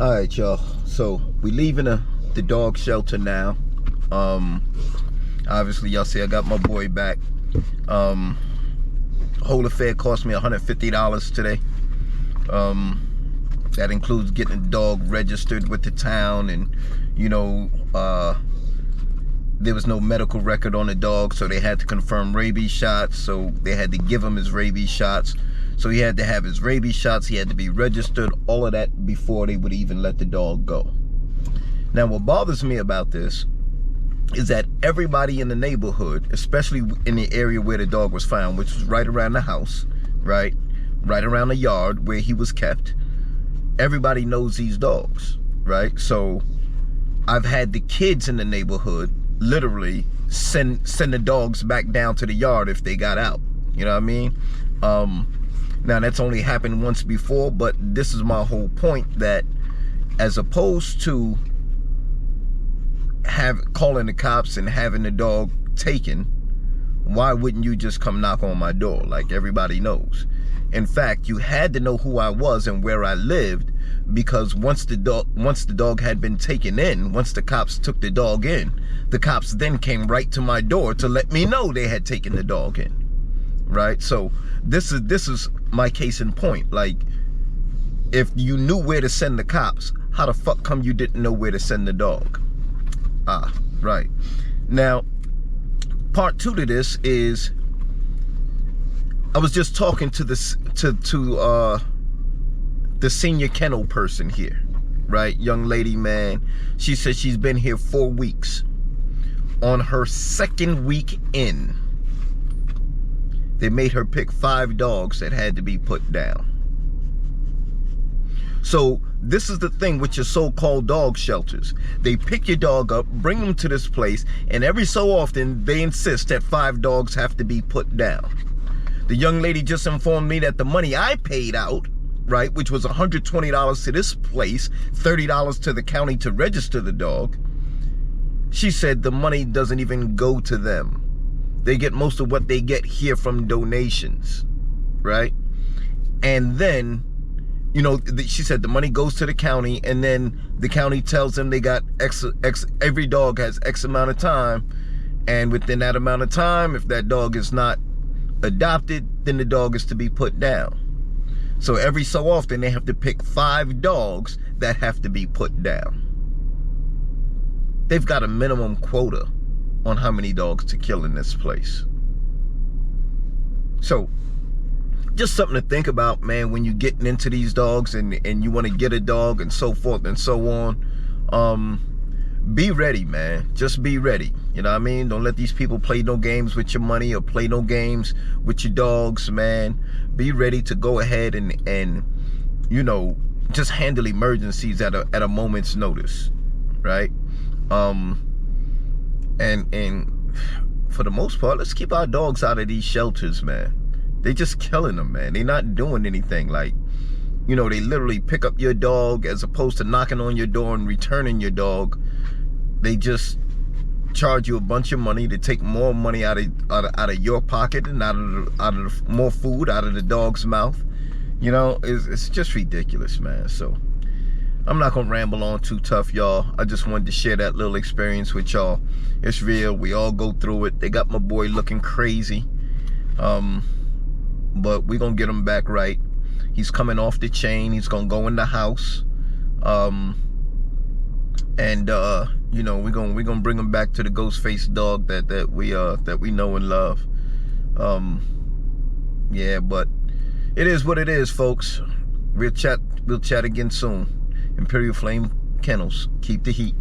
All right, y'all. So we leaving the dog shelter now. Obviously, y'all see I got my boy back. Whole affair cost me $150 today. That includes getting the dog registered with the town, and there was no medical record on the dog, so they had to confirm rabies shots. So they had to give him his rabies shots. So he had to have his rabies shots. He had to be registered, all of that before they would even let the dog go. Now, what bothers me about this is that everybody in the neighborhood, especially in the area where the dog was found, which was right around the house, right around the yard where he was kept, everybody knows these dogs, right? So I've had the kids in the neighborhood literally send the dogs back down to the yard if they got out. You know what I mean? Now, that's only happened once before, but this is my whole point, that as opposed to calling the cops and having the dog taken, why wouldn't you just come knock on my door like everybody knows? In fact, you had to know who I was and where I lived, because once the dog had been taken in, once the cops took the dog in, the cops then came right to my door to let me know they had taken the dog in, right? So this is my case in point. Like, if you knew where to send the cops, how the fuck come you didn't know where to send the dog? Right. Now, part two to this is, I was just talking to the senior kennel person here, right? Young lady, man. She said she's been here 4 weeks. On her second week in, they made her pick 5 dogs that had to be put down. So this is the thing with your so-called dog shelters. They pick your dog up, bring them to this place, and every so often they insist that 5 dogs have to be put down. The young lady just informed me that the money I paid out, right, which was $120 to this place, $30 to the county to register the dog, she said the money doesn't even go to them. They get most of what they get here from donations, right? And then, she said the money goes to the county, and then the county tells them they got every dog has X amount of time, and within that amount of time, if that dog is not adopted, then the dog is to be put down. So every so often they have to pick 5 dogs that have to be put down. They've got a minimum quota on how many dogs to kill in this place. So just something to think about, man, when you're getting into these dogs and you want to get a dog and so forth and so on. Be ready, man. Just be ready. You know what I mean? Don't let these people play no games with your money or play no games with your dogs, man. Be ready to go ahead and just handle emergencies at a moment's notice, right? And for the most part, let's keep our dogs out of these shelters, man. They just killing them, man. They're not doing anything. Like, they literally pick up your dog as opposed to knocking on your door and returning your dog. They just charge you a bunch of money to take more money out of your pocket and out of more food out of the dog's mouth. It's just ridiculous, man. So I'm not gonna ramble on too tough, y'all. I just wanted to share that little experience with y'all. It's real. We all go through it. They got my boy looking crazy, but we gonna get him back right. He's coming off the chain. He's gonna go in the house, and we're gonna bring him back to the GHOSTFACE dog that we know and love. Yeah, but it is what it is, folks. We'll chat again soon. Imperial Flame Kennels, keep the heat.